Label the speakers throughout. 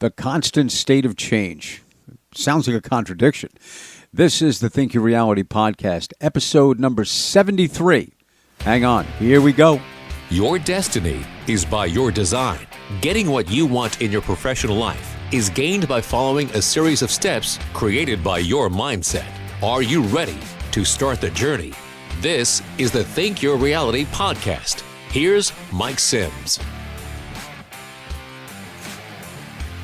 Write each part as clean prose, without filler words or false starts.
Speaker 1: The constant state of change. Sounds like a contradiction. This is the Think Your Reality podcast, episode number 73. Hang on, here we go.
Speaker 2: Your destiny is by your design. Getting what you want in your professional life is gained by following a series of steps created by your mindset. Are you ready to start the journey? This is the Think Your Reality podcast. Here's Mike Sims.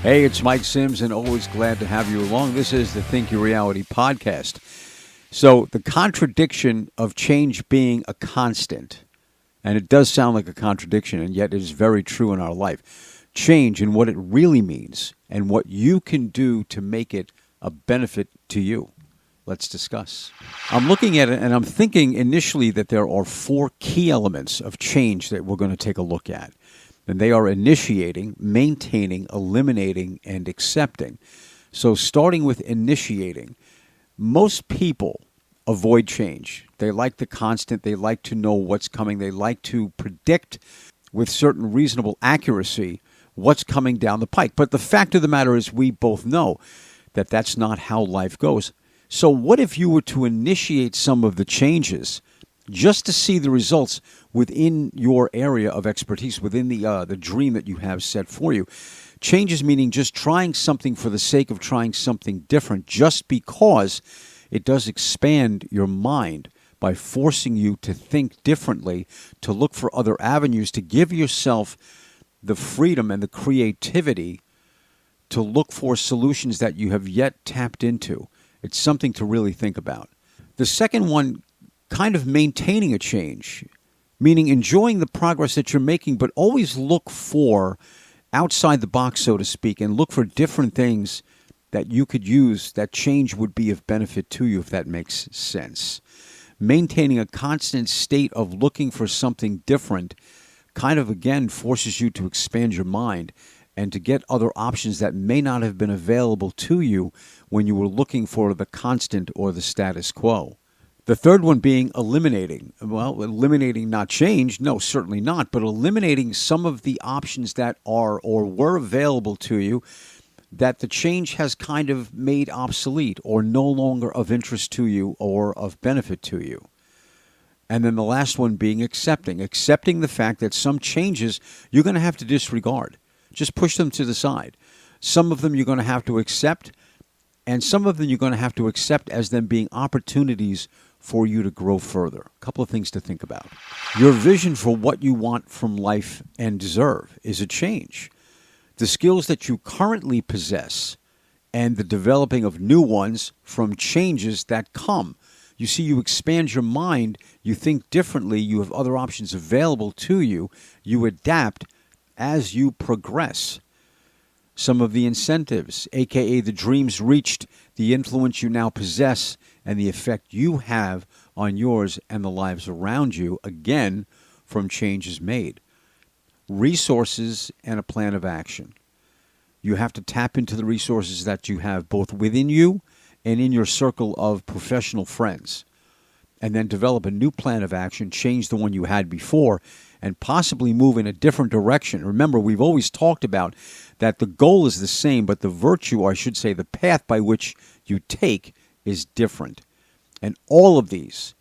Speaker 1: Hey, it's Mike Sims, and always glad to have you along. This is the Think Your Reality podcast. So, the contradiction of change being a constant, and it does sound like a contradiction, and yet it is very true in our life. Change and what it really means, and what you can do to make it a benefit to you. Let's discuss. I'm looking at it, and I'm thinking initially that there are four key elements of change that we're going to take a look at. And they are initiating, maintaining, eliminating, and accepting. So starting with initiating, most people avoid change. They like the constant. They like to know what's coming. They like to predict with certain reasonable accuracy what's coming down the pike. But the fact of the matter is we both know that that's not how life goes. So what if you were to initiate some of the changes just to see the results within your area of expertise, within the dream that you have set for you? Changes meaning just trying something for the sake of trying something different, just because it does expand your mind by forcing you to think differently, to look for other avenues, to give yourself the freedom and the creativity to look for solutions that you have yet tapped into. It's something to really think about. The second one, kind of maintaining a change, meaning enjoying the progress that you're making, but always look for outside the box, so to speak, and look for different things that you could use that change would be of benefit to you, if that makes sense. Maintaining a constant state of looking for something different kind of, again, forces you to expand your mind and to get other options that may not have been available to you when you were looking for the constant or the status quo. The third one being eliminating. Well, eliminating not change, no, certainly not, but eliminating some of the options that are or were available to you that the change has kind of made obsolete or no longer of interest to you or of benefit to you. And then the last one being accepting the fact that some changes you're going to have to disregard. Just push them to the side. Some of them you're going to have to accept, and some of them you're going to have to accept as them being opportunities for you to grow further. A couple of things to think about. Your vision for what you want from life and deserve is a change. The skills that you currently possess and the developing of new ones from changes that come. You see, you expand your mind, you think differently, you have other options available to you, you adapt as you progress. Some of the incentives, aka the dreams reached, the influence you now possess, and the effect you have on yours and the lives around you, again, from changes made. Resources and a plan of action. You have to tap into the resources that you have both within you and in your circle of professional friends, and then develop a new plan of action, change the one you had before, and possibly move in a different direction. Remember, we've always talked about that the goal is the same, but the virtue, or I should say the path by which you take, is different. And all of these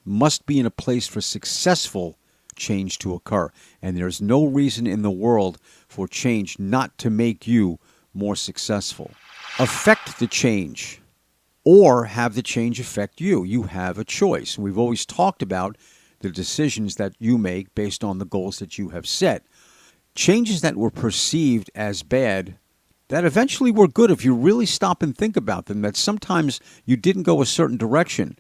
Speaker 1: must be in a place for successful change to occur. And there's no reason in the world for change not to make you more successful. Affect the change or have the change affect you. You have a choice. We've always talked about the decisions that you make based on the goals that you have set. Changes that were perceived as bad, that eventually were good if you really stop and think about them, that sometimes you didn't go a certain direction.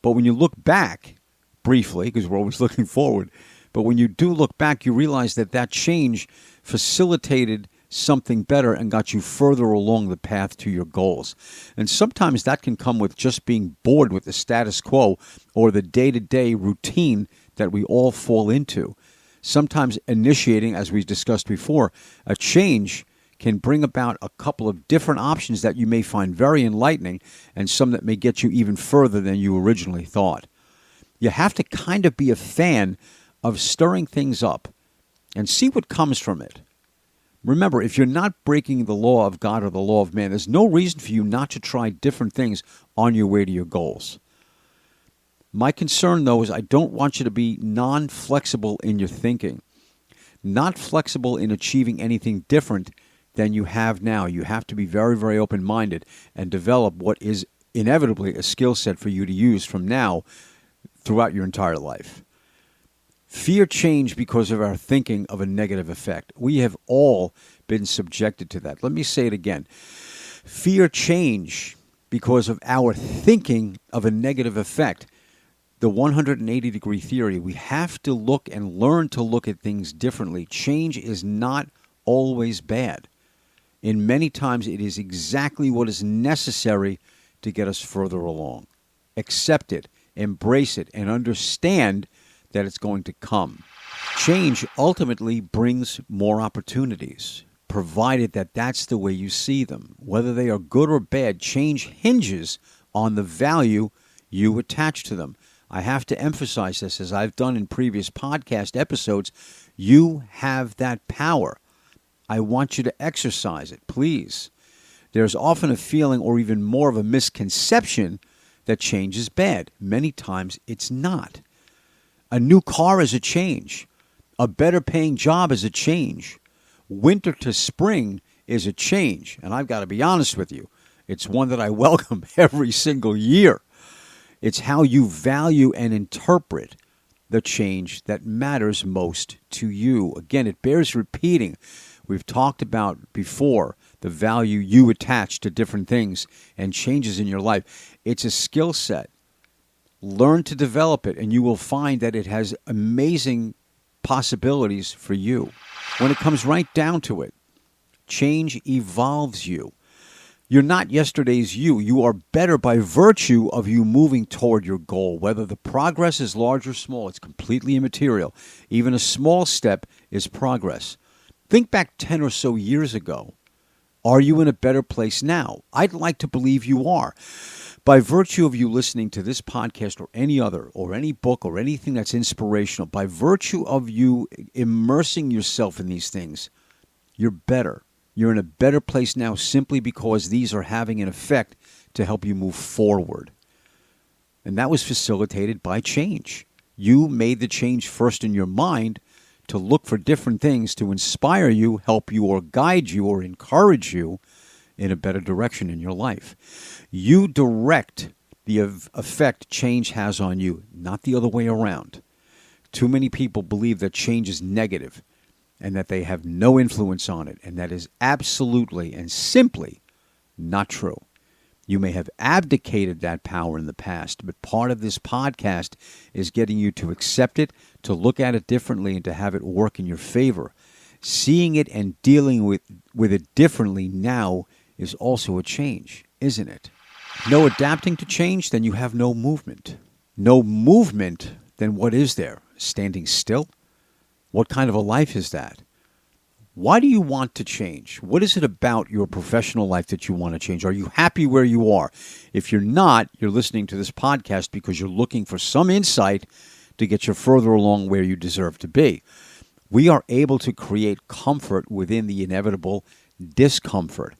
Speaker 1: But when you look back, briefly, because we're always looking forward, but when you do look back, you realize that that change facilitated something better and got you further along the path to your goals. And sometimes that can come with just being bored with the status quo or the day-to-day routine that we all fall into. Sometimes initiating, as we discussed before, a change can bring about a couple of different options that you may find very enlightening and some that may get you even further than you originally thought. You have to kind of be a fan of stirring things up and see what comes from it. Remember, if you're not breaking the law of God or the law of man, there's no reason for you not to try different things on your way to your goals. My concern, though, is I don't want you to be non-flexible in your thinking, not flexible in achieving anything different than you have now. You have to be very, very open-minded and develop what is inevitably a skill set for you to use from now throughout your entire life. Fear change because of our thinking of a negative effect. We have all been subjected to that. Let me say it again. Fear change because of our thinking of a negative effect. The 180-degree theory, we have to look and learn to look at things differently. Change is not always bad. In many times, it is exactly what is necessary to get us further along. Accept it, embrace it, and understand that it's going to come. Change ultimately brings more opportunities, provided that that's the way you see them. Whether they are good or bad, change hinges on the value you attach to them. I have to emphasize this, as I've done in previous podcast episodes. You have that power. I want you to exercise it, please. There's often a feeling, or even more of a misconception, that change is bad. Many times it's not. A new car is a change. A better paying job is a change. Winter to spring is a change. And I've got to be honest with you, it's one that I welcome every single year. It's how you value and interpret the change that matters most to you. Again, it bears repeating. We've talked about before the value you attach to different things and changes in your life. It's a skill set. Learn to develop it, and you will find that it has amazing possibilities for you. When it comes right down to it, change evolves you. You're not yesterday's you. You are better by virtue of you moving toward your goal. Whether the progress is large or small, it's completely immaterial. Even a small step is progress. Think back 10 or so years ago. Are you in a better place now? I'd like to believe you are. By virtue of you listening to this podcast or any other, or any book or anything that's inspirational, by virtue of you immersing yourself in these things, you're better. You're in a better place now simply because these are having an effect to help you move forward. And that was facilitated by change. You made the change first in your mind to look for different things to inspire you, help you, or guide you, or encourage you in a better direction in your life. You direct the effect change has on you, not the other way around. Too many people believe that change is negative and that they have no influence on it, and that is absolutely and simply not true. You may have abdicated that power in the past, but part of this podcast is getting you to accept it, to look at it differently, and to have it work in your favor. Seeing it and dealing with it differently now is also a change, isn't it? No adapting to change, then you have no movement. No movement, then what is there? Standing still? What kind of a life is that? Why do you want to change? What is it about your professional life that you want to change? Are you happy where you are? If you're not, you're listening to this podcast because you're looking for some insight to get you further along where you deserve to be. We are able to create comfort within the inevitable discomfort.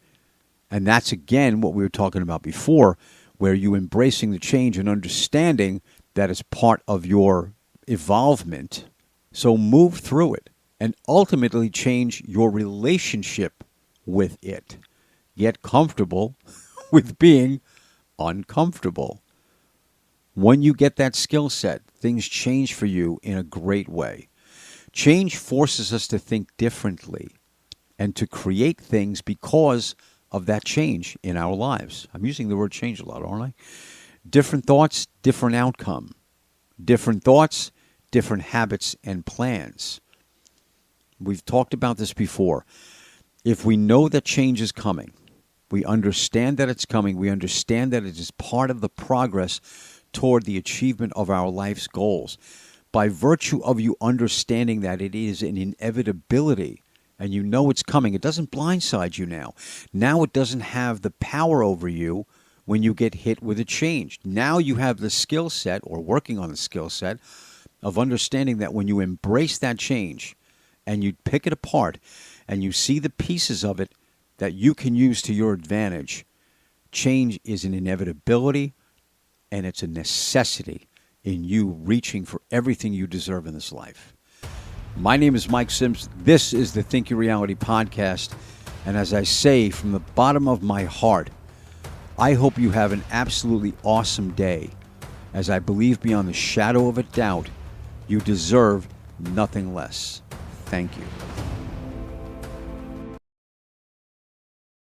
Speaker 1: And that's, again, what we were talking about before, where you embracing the change and understanding that it's part of your evolvement. So move through it and ultimately change your relationship with it. Get comfortable with being uncomfortable. When you get that skill set, things change for you in a great way. Change forces us to think differently and to create things because of that change in our lives. I'm using the word change a lot, aren't I? Different thoughts, different outcome. Different thoughts, different habits and plans. We've talked about this before. If we know that change is coming, we understand that it's coming, we understand that it is part of the progress toward the achievement of our life's goals. By virtue of you understanding that it is an inevitability, and you know it's coming, it doesn't blindside you now. Now it doesn't have the power over you when you get hit with a change. Now you have the skill set, or working on the skill set, of understanding that when you embrace that change and you pick it apart and you see the pieces of it that you can use to your advantage, change is an inevitability and it's a necessity in you reaching for everything you deserve in this life. My name is Mike Sims. This is the Think Your Reality podcast. And as I say from the bottom of my heart, I hope you have an absolutely awesome day, as I believe beyond the shadow of a doubt, you deserve nothing less. Thank you.